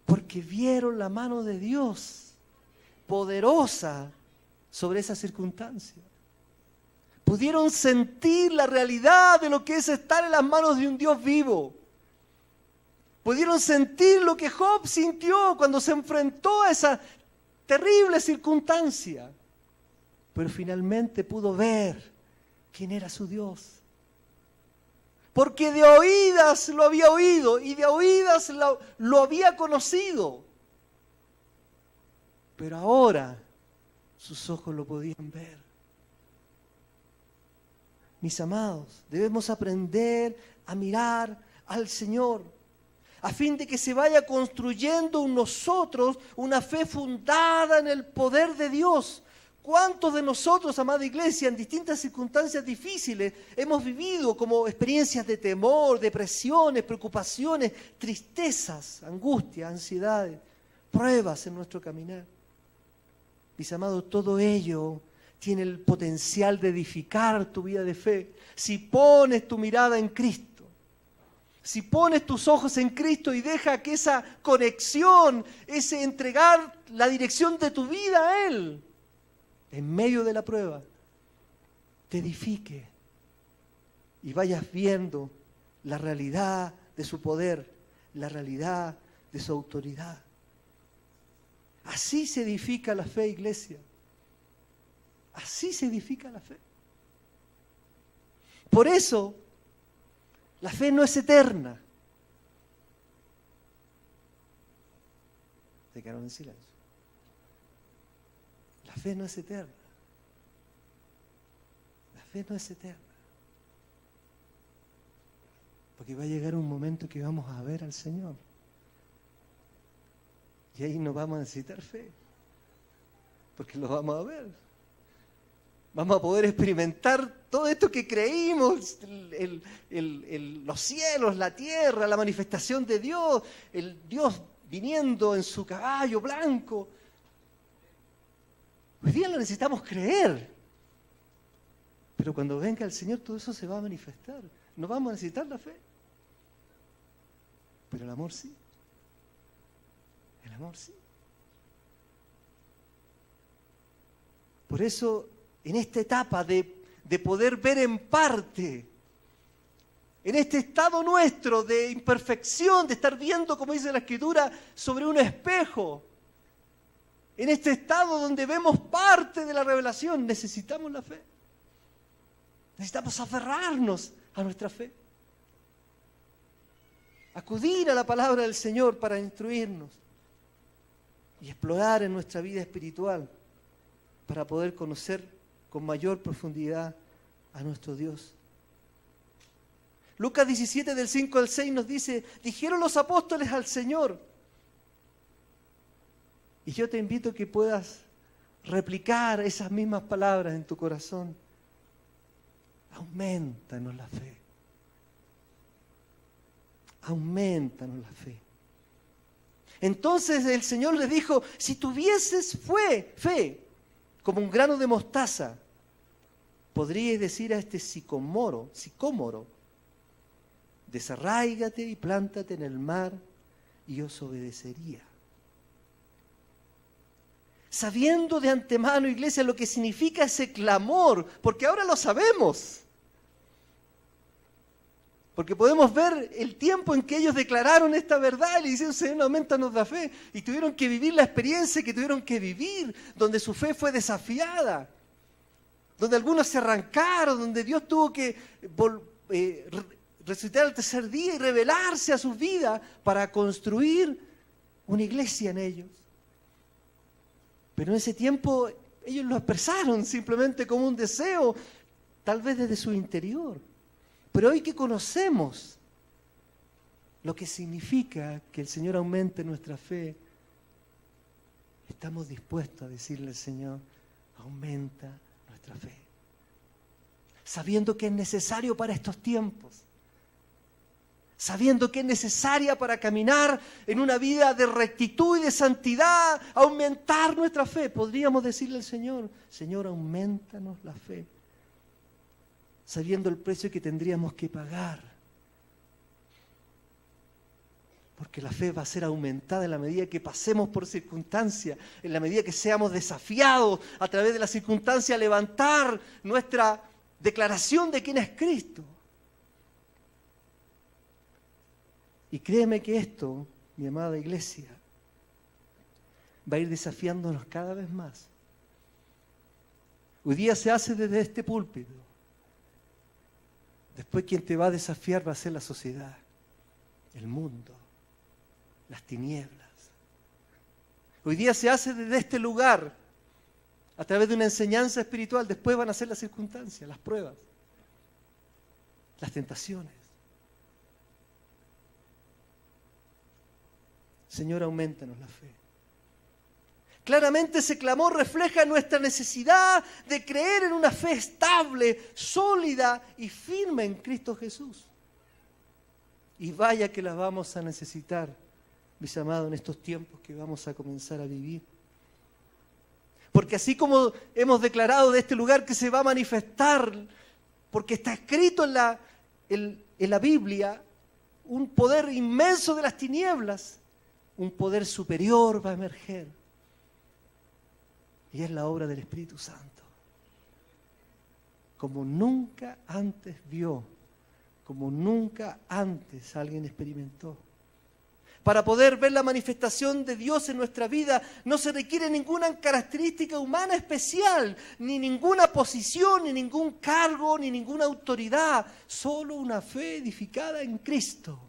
porque vieron la mano de Dios poderosa sobre esa circunstancia. Pudieron sentir la realidad de lo que es estar en las manos de un Dios vivo. Pudieron sentir lo que Job sintió cuando se enfrentó a esa terrible circunstancia. Pero finalmente pudo ver quién era su Dios. Porque de oídas lo había oído y de oídas lo había conocido. Pero ahora sus ojos lo podían ver. Mis amados, debemos aprender a mirar al Señor, a fin de que se vaya construyendo en nosotros una fe fundada en el poder de Dios. ¿Cuántos de nosotros, amada iglesia, en distintas circunstancias difíciles hemos vivido como experiencias de temor, depresiones, preocupaciones, tristezas, angustias, ansiedades, pruebas en nuestro caminar? Mis amados, todo ello tiene el potencial de edificar tu vida de fe. Si pones tu mirada en Cristo, si pones tus ojos en Cristo y deja que esa conexión, ese entregar la dirección de tu vida a Él, en medio de la prueba, te edifique y vayas viendo la realidad de su poder, la realidad de su autoridad. Así se edifica la fe, iglesia. Así se edifica la fe. Por eso, la fe no es eterna. Se quedaron en silencio. La fe no es eterna. La fe no es eterna. Porque va a llegar un momento que vamos a ver al Señor. Y ahí no vamos a necesitar fe. Porque lo vamos a ver. Vamos a poder experimentar todo esto que creímos, los cielos, la tierra, la manifestación de Dios, el Dios viniendo en su caballo blanco. Hoy día lo necesitamos creer. Pero cuando venga el Señor todo eso se va a manifestar. No vamos a necesitar la fe. Pero el amor sí. El amor sí. Por eso, en esta etapa de poder ver en parte, en este estado nuestro de imperfección, de estar viendo, como dice la Escritura, sobre un espejo, en este estado donde vemos parte de la revelación, necesitamos la fe. Necesitamos aferrarnos a nuestra fe. Acudir a la palabra del Señor para instruirnos y explorar en nuestra vida espiritual para poder conocer con mayor profundidad a nuestro Dios. Lucas 17 del 5 al 6 nos dice: dijeron los apóstoles al Señor. Y yo te invito a que puedas replicar esas mismas palabras en tu corazón. Aumentanos la fe. Aumentanos la fe. Entonces el Señor les dijo: si tuvieses fe, como un grano de mostaza, podríais decir a este sicómoro, desarráigate y plántate en el mar, y os obedecería. Sabiendo de antemano, iglesia, lo que significa ese clamor, porque ahora lo sabemos. Porque podemos ver el tiempo en que ellos declararon esta verdad y le dijeron: Señor, aumentanos la fe. Y tuvieron que vivir la experiencia que tuvieron que vivir, donde su fe fue desafiada. donde algunos se arrancaron, donde Dios tuvo que resucitar al tercer día y revelarse a sus vidas para construir una iglesia en ellos. Pero en ese tiempo ellos lo expresaron simplemente como un deseo, tal vez desde su interior. Pero hoy que conocemos lo que significa que el Señor aumente nuestra fe, estamos dispuestos a decirle al Señor, aumenta nuestra fe. Sabiendo que es necesario para estos tiempos. Sabiendo que es necesaria para caminar en una vida de rectitud y de santidad, aumentar nuestra fe. Podríamos decirle al Señor, Señor, aumentanos la fe. Sabiendo el precio que tendríamos que pagar. Porque la fe va a ser aumentada en la medida que pasemos por circunstancias, en la medida que seamos desafiados a través de las circunstancias a levantar nuestra declaración de quién es Cristo. Y créeme que esto, mi amada iglesia, va a ir desafiándonos cada vez más. Hoy día se hace desde este púlpito. Después quien te va a desafiar va a ser la sociedad, el mundo, las tinieblas. Hoy día se hace desde este lugar, a través de una enseñanza espiritual. Después van a ser las circunstancias, las pruebas, las tentaciones. Señor, aumentanos la fe. Claramente ese clamor refleja nuestra necesidad de creer en una fe estable, sólida y firme en Cristo Jesús. Y vaya que la vamos a necesitar, mis amados, en estos tiempos que vamos a comenzar a vivir. Porque así como hemos declarado de este lugar que se va a manifestar, porque está escrito en la Biblia, un poder inmenso de las tinieblas, un poder superior va a emerger. Y es la obra del Espíritu Santo. Como nunca antes vio, como nunca antes alguien experimentó. Para poder ver la manifestación de Dios en nuestra vida no se requiere ninguna característica humana especial, ni ninguna posición, ni ningún cargo, ni ninguna autoridad. Solo una fe edificada en Cristo.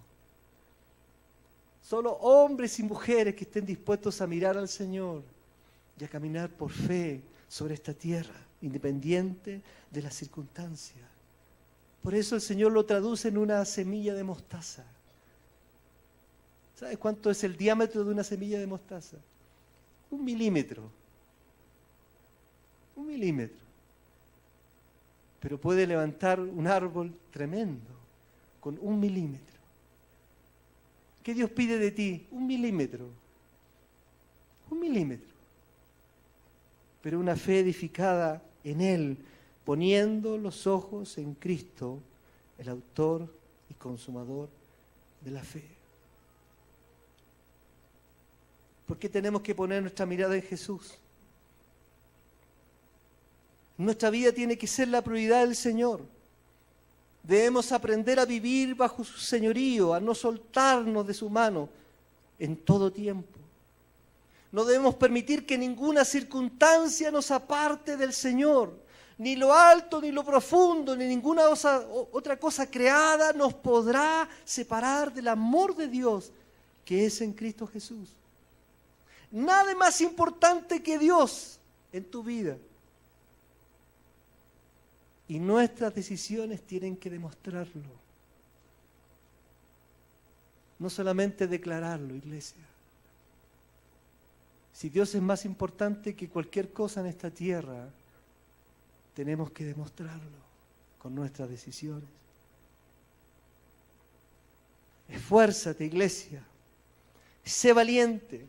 Solo hombres y mujeres que estén dispuestos a mirar al Señor y a caminar por fe sobre esta tierra, independiente de las circunstancias. Por eso el Señor lo traduce en una semilla de mostaza. ¿Sabes cuánto es el diámetro de una semilla de mostaza? 1 milímetro. 1 milímetro. Pero puede levantar un árbol tremendo con 1 milímetro. ¿Qué Dios pide de ti? 1 milímetro. 1 milímetro. Pero una fe edificada en Él, poniendo los ojos en Cristo, el autor y consumador de la fe. ¿Por qué tenemos que poner nuestra mirada en Jesús? Nuestra vida tiene que ser la prioridad del Señor. Debemos aprender a vivir bajo su señorío, a no soltarnos de su mano en todo tiempo. No debemos permitir que ninguna circunstancia nos aparte del Señor. Ni lo alto, ni lo profundo, ni ninguna otra cosa creada nos podrá separar del amor de Dios que es en Cristo Jesús. Nada más importante que Dios en tu vida. Y nuestras decisiones tienen que demostrarlo. No solamente declararlo, iglesia. Si Dios es más importante que cualquier cosa en esta tierra, tenemos que demostrarlo con nuestras decisiones. Esfuérzate, iglesia. Sé valiente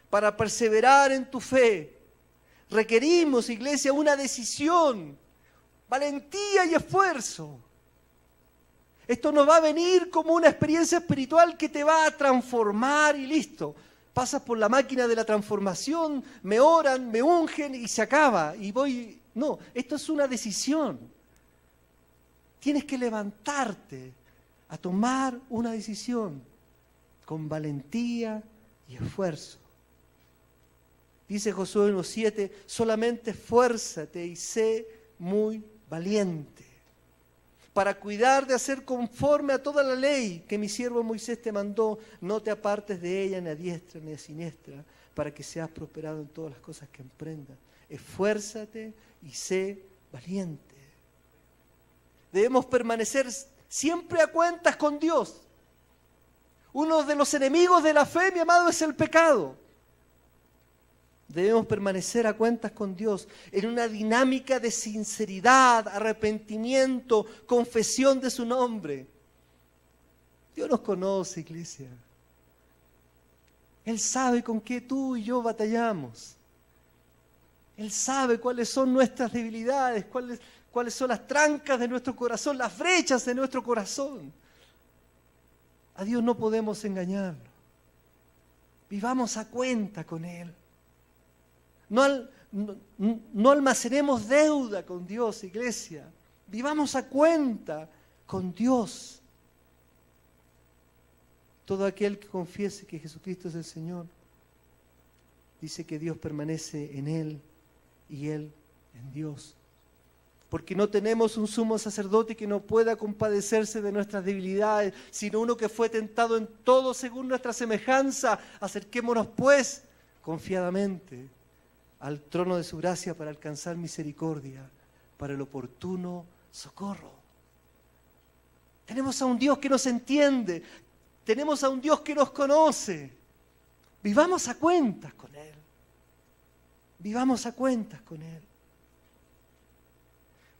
para perseverar en tu fe. Requerimos, iglesia, una decisión, valentía y esfuerzo. Esto no va a venir como una experiencia espiritual que te va a transformar y listo. Pasas por la máquina de la transformación, me oran, me ungen y se acaba. Y voy. No, esto es una decisión. Tienes que levantarte a tomar una decisión con valentía y esfuerzo. Dice Josué 1:7, solamente esfuérzate y sé muy valiente, para cuidar de hacer conforme a toda la ley que mi siervo Moisés te mandó. No te apartes de ella ni a diestra ni a siniestra, para que seas prosperado en todas las cosas que emprendas. Esfuérzate y sé valiente. Debemos permanecer siempre a cuentas con Dios. Uno de los enemigos de la fe, mi amado, es el pecado. Debemos permanecer a cuentas con Dios en una dinámica de sinceridad, arrepentimiento, confesión de su nombre. Dios nos conoce, iglesia. Él sabe con qué tú y yo batallamos. Él sabe cuáles son nuestras debilidades, cuáles son las trancas de nuestro corazón, las brechas de nuestro corazón. A Dios no podemos engañarlo. Vivamos a cuenta con Él. No almacenemos deuda con Dios, iglesia. Vivamos a cuenta con Dios. Todo aquel que confiese que Jesucristo es el Señor, dice que Dios permanece en Él y Él en Dios. Porque no tenemos un sumo sacerdote que no pueda compadecerse de nuestras debilidades, sino uno que fue tentado en todo según nuestra semejanza. Acerquémonos pues confiadamente al trono de su gracia para alcanzar misericordia, para el oportuno socorro. Tenemos a un Dios que nos entiende, tenemos a un Dios que nos conoce. Vivamos a cuentas con Él. Vivamos a cuentas con Él.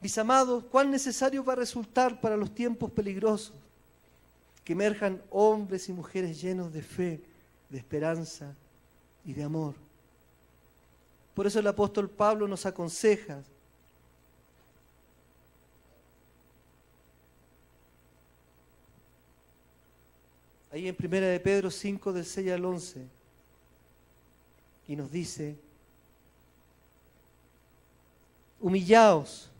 Mis amados, ¿cuán necesario va a resultar para los tiempos peligrosos que emerjan hombres y mujeres llenos de fe, de esperanza y de amor? Por eso el apóstol Pablo nos aconseja: ahí en 1 de Pedro 5, del 6 al 11, y nos dice: humillaos,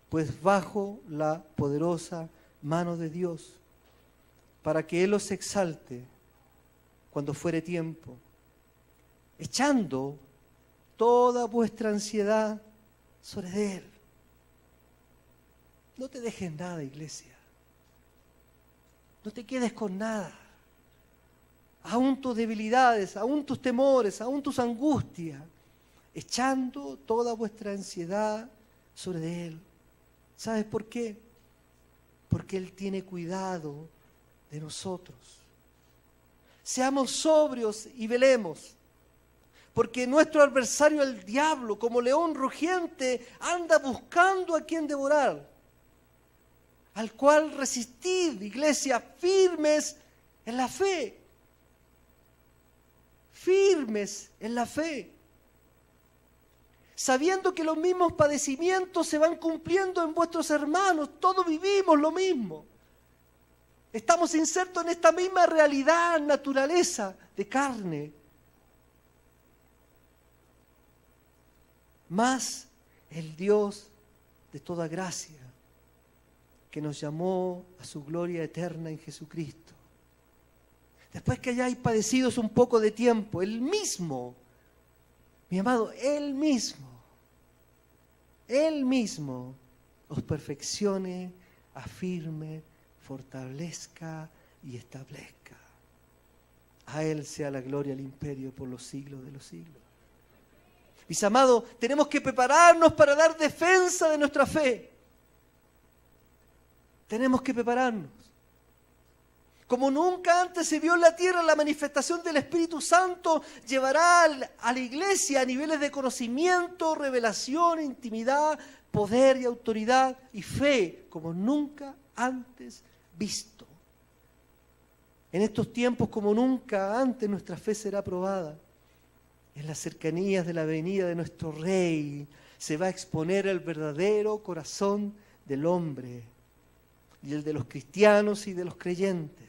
pues bajo la poderosa mano de Dios, para que Él os exalte cuando fuere tiempo, echando toda vuestra ansiedad sobre Él. No te dejes nada, iglesia. No te quedes con nada. Aún tus debilidades, aún tus temores, aún tus angustias, echando toda vuestra ansiedad sobre Él. ¿Sabes por qué? Porque Él tiene cuidado de nosotros. Seamos sobrios y velemos, porque nuestro adversario, el diablo, como león rugiente, anda buscando a quien devorar, al cual resistid, iglesia, firmes en la fe. Firmes en la fe. Sabiendo que los mismos padecimientos se van cumpliendo en vuestros hermanos. Todos vivimos lo mismo. Estamos insertos en esta misma realidad, naturaleza de carne. Mas el Dios de toda gracia, que nos llamó a su gloria eterna en Jesucristo, después que hayáis padecido un poco de tiempo, Él mismo, mi amado, Él mismo os perfeccione, afirme, fortalezca y establezca. A Él sea la gloria, el imperio por los siglos de los siglos. Mis amados, tenemos que prepararnos para dar defensa de nuestra fe. Tenemos que prepararnos. Como nunca antes se vio en la tierra, la manifestación del Espíritu Santo llevará a la iglesia a niveles de conocimiento, revelación, intimidad, poder y autoridad y fe, como nunca antes visto. En estos tiempos, como nunca antes, nuestra fe será probada. En las cercanías de la venida de nuestro Rey se va a exponer el verdadero corazón del hombre y el de los cristianos y de los creyentes.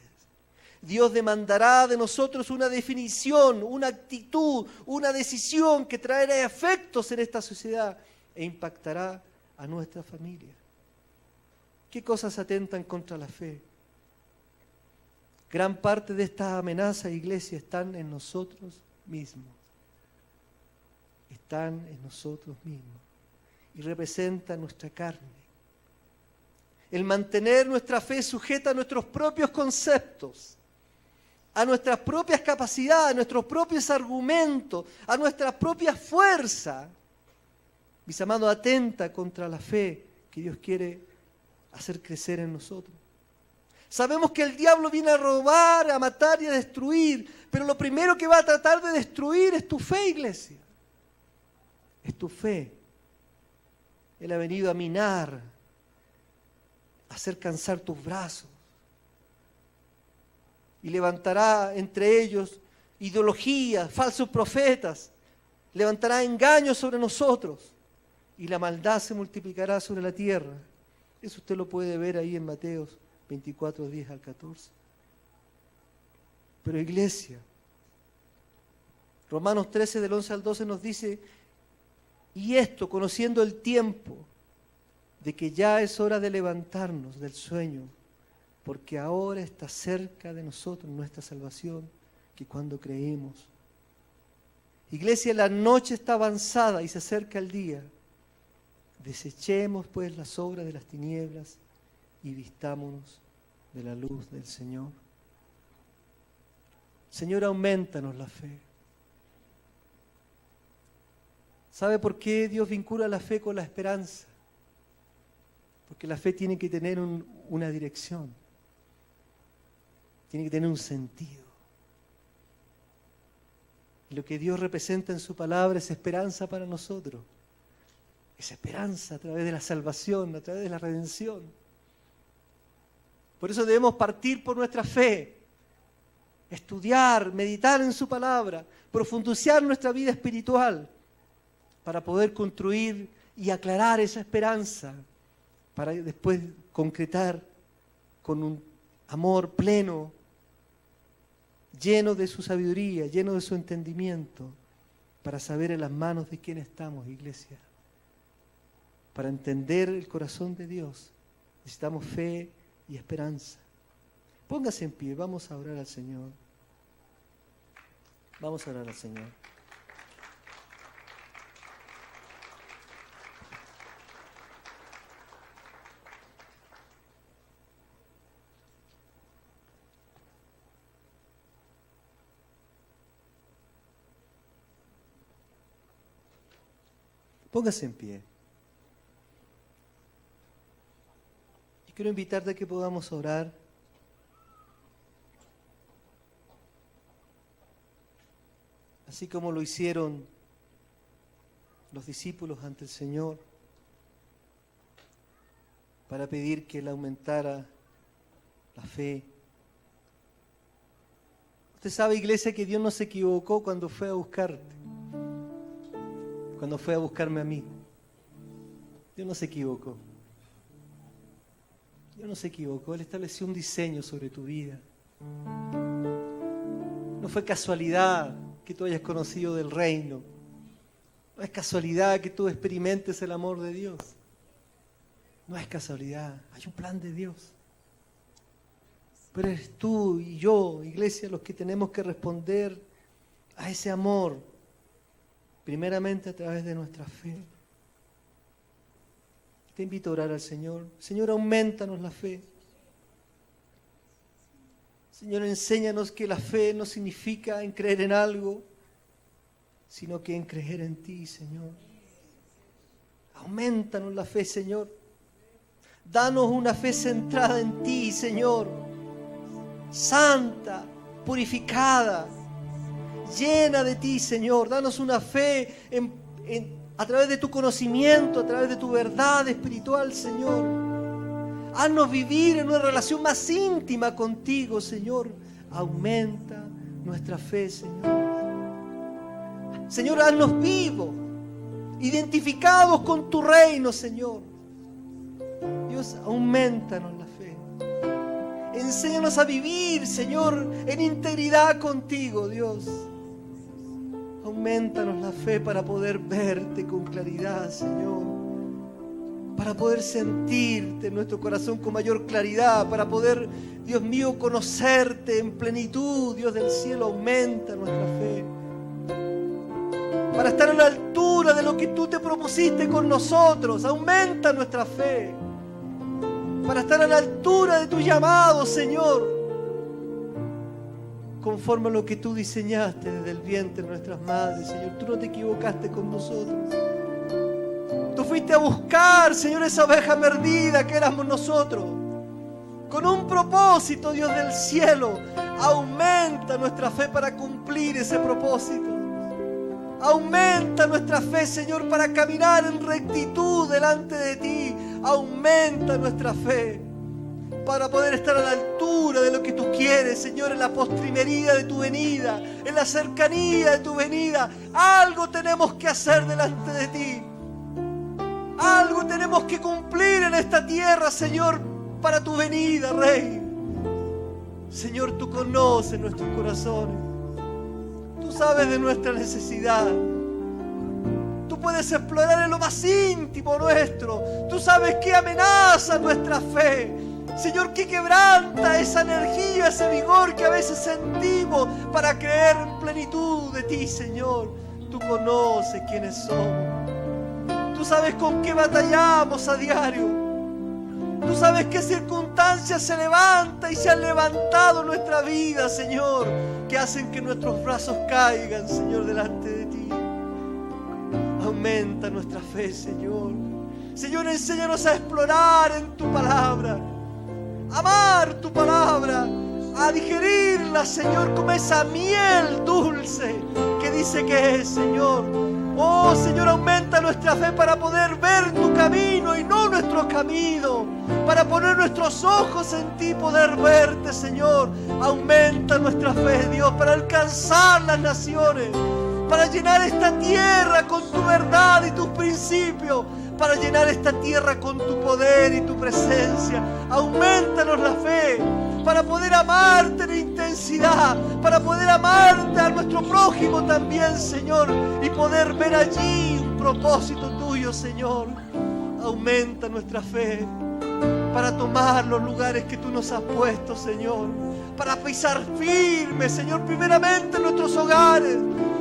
Dios demandará de nosotros una definición, una actitud, una decisión que traerá efectos en esta sociedad e impactará a nuestra familia. ¿Qué cosas atentan contra la fe? Gran parte de estas amenazas, iglesia, están en nosotros mismos. Están en nosotros mismos. y representa nuestra carne. El mantener nuestra fe sujeta a nuestros propios conceptos, a nuestras propias capacidades, a nuestros propios argumentos, a nuestra propia fuerza. Mis amados, atenta contra la fe que Dios quiere hacer crecer en nosotros. Sabemos que el diablo viene a robar, a matar y a destruir, pero lo primero que va a tratar de destruir es tu fe, iglesia. Es tu fe. Él ha venido a minar, a hacer cansar tus brazos. Y levantará entre ellos ideologías, falsos profetas. Levantará engaños sobre nosotros. Y la maldad se multiplicará sobre la tierra. Eso usted lo puede ver ahí en Mateo 24, 10 al 14. Pero iglesia, Romanos 13 del 11 al 12 nos dice: y esto, conociendo el tiempo, de que ya es hora de levantarnos del sueño, porque ahora está cerca de nosotros nuestra salvación, que cuando creímos. Iglesia, la noche está avanzada y se acerca el día. Desechemos pues las obras de las tinieblas y vistámonos de la luz del Señor. Señor, aumentanos la fe. ¿Sabe por qué Dios vincula la fe con la esperanza? Porque la fe tiene que tener una dirección, tiene que tener un sentido. Y lo que Dios representa en su palabra es esperanza para nosotros. Es esperanza a través de la salvación, a través de la redención. Por eso debemos partir por nuestra fe, estudiar, meditar en su palabra, profundizar nuestra vida espiritual para poder construir y aclarar esa esperanza, para después concretar con un amor pleno, lleno de su sabiduría, lleno de su entendimiento, para saber en las manos de quién estamos, iglesia. Para entender el corazón de Dios necesitamos fe y esperanza. Póngase en pie, vamos a orar al Señor. Vamos a orar al Señor. Póngase en pie. Quiero invitarte a que podamos orar. Así como lo hicieron los discípulos ante el Señor, para pedir que Él aumentara la fe. Usted sabe, iglesia, que Dios no se equivocó cuando fue a buscarte, cuando fue a buscarme a mí. Dios no se equivocó. Dios no se equivocó, Él estableció un diseño sobre tu vida. No fue casualidad que tú hayas conocido del reino. No es casualidad que tú experimentes el amor de Dios. No es casualidad, hay un plan de Dios. Pero eres tú y yo, iglesia, los que tenemos que responder a ese amor, primeramente a través de nuestra fe. Te invito a orar al Señor. Señor, aumentanos la fe. Señor, enséñanos que la fe no significa en creer en algo, sino que en creer en ti, Señor. Aumentanos la fe, Señor. Danos una fe centrada en ti, Señor. Santa, purificada, llena de ti, Señor. Danos una fe a través de tu conocimiento, a través de tu verdad espiritual, Señor. Haznos vivir en una relación más íntima contigo, Señor. Aumenta nuestra fe, Señor. Señor, haznos vivos, identificados con tu reino, Señor. Dios, aumentanos la fe. Enséñanos a vivir, Señor, en integridad contigo, Dios. Aumentanos la fe para poder verte con claridad, Señor. Para poder sentirte en nuestro corazón con mayor claridad. Para poder, Dios mío, conocerte en plenitud. Dios del cielo, aumenta nuestra fe. para estar a la altura de lo que tú te propusiste con nosotros. Aumenta nuestra fe, para estar a la altura de tu llamado, Señor, conforme a lo que tú diseñaste desde el vientre de nuestras madres, Señor. Tú no te equivocaste con nosotros. Tú fuiste a buscar, Señor, esa oveja perdida que éramos nosotros, con un propósito, Dios del cielo. Aumenta nuestra fe para cumplir ese propósito. Aumenta nuestra fe, Señor, para caminar en rectitud delante de ti. Aumenta nuestra fe para poder estar a la altura de lo que tú quieres, Señor, en la postrimería de tu venida, en la cercanía de tu venida. Algo tenemos que hacer delante de ti. Algo tenemos que cumplir en esta tierra, Señor, para tu venida, Rey. Señor, tú conoces nuestros corazones. Tú sabes de nuestra necesidad. Tú puedes explorar en lo más íntimo nuestro. Tú sabes qué amenaza nuestra fe. Señor, que quebranta esa energía, ese vigor que a veces sentimos para creer en plenitud de ti, Señor. Tú conoces quiénes somos. Tú sabes con qué batallamos a diario. Tú sabes qué circunstancias se levantan y se han levantado en nuestra vida, Señor, que hacen que nuestros brazos caigan, Señor, delante de ti. Aumenta nuestra fe, Señor. Señor, enséñanos a explorar en tu palabra, amar tu palabra, a digerirla, Señor, como esa miel dulce que dice que es, Señor. Oh, Señor, aumenta nuestra fe para poder ver tu camino y no nuestro camino, para poner nuestros ojos en ti y poder verte, Señor. Aumenta nuestra fe, Dios, para alcanzar las naciones, para llenar esta tierra con tu verdad y tus principios, para llenar esta tierra con tu poder y tu presencia. Aumentanos la fe para poder amarte en intensidad, para poder amarte a nuestro prójimo también, Señor, y poder ver allí un propósito tuyo, Señor. Aumenta nuestra fe para tomar los lugares que tú nos has puesto, Señor, para pisar firme, Señor, primeramente nuestros hogares,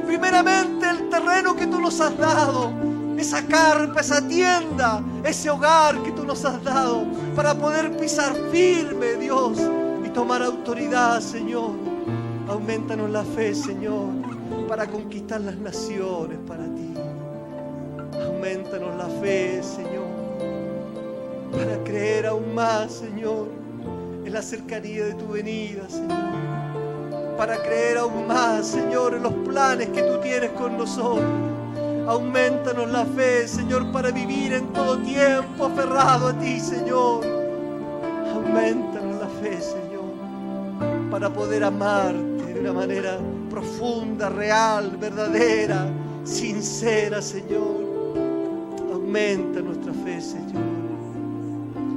primeramente el terreno que tú nos has dado, esa carpa, esa tienda, ese hogar que tú nos has dado, para poder pisar firme, Dios, y tomar autoridad, Señor. Aumentanos la fe, Señor, para conquistar las naciones para ti. Aumentanos la fe, Señor, para creer aún más, Señor, en la cercanía de tu venida, Señor. Para creer aún más, Señor, en los planes que tú tienes con nosotros. Aumentanos la fe, Señor, para vivir en todo tiempo aferrado a ti, Señor. Aumentanos la fe, Señor, para poder amarte de una manera profunda, real, verdadera, sincera, Señor. Aumenta nuestra fe, Señor,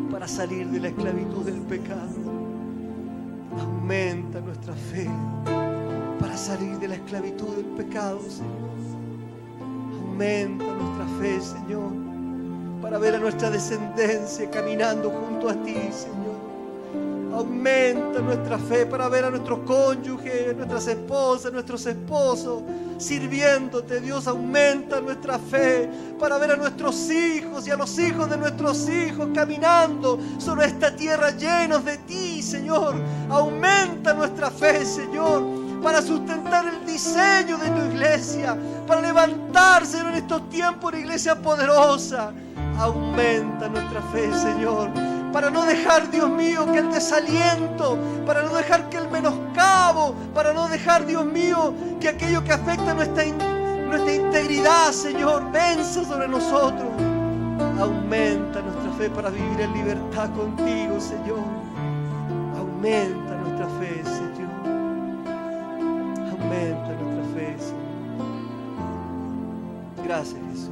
para salir de la esclavitud del pecado. Aumenta nuestra fe para salir de la esclavitud del pecado, Señor. Aumenta nuestra fe, Señor, para ver a nuestra descendencia caminando junto a ti, Señor. Aumenta nuestra fe para ver a nuestros cónyuges, nuestras esposas, nuestros esposos sirviéndote, Dios. Aumenta nuestra fe para ver a nuestros hijos y a los hijos de nuestros hijos caminando sobre esta tierra llenos de ti, Señor. Aumenta nuestra fe, Señor, para sustentar el diseño de tu iglesia, para levantarse en estos tiempos una iglesia poderosa. Aumenta nuestra fe, Señor, para no dejar, Dios mío, que el desaliento, para no dejar que el menoscabo, para no dejar, Dios mío, que aquello que afecta nuestra integridad, Señor, venza sobre nosotros. Aumenta nuestra fe para vivir en libertad contigo, Señor. Aumenta nuestra fe, Señor. Aumenta nuestra fe, Señor. Gracias, Jesús.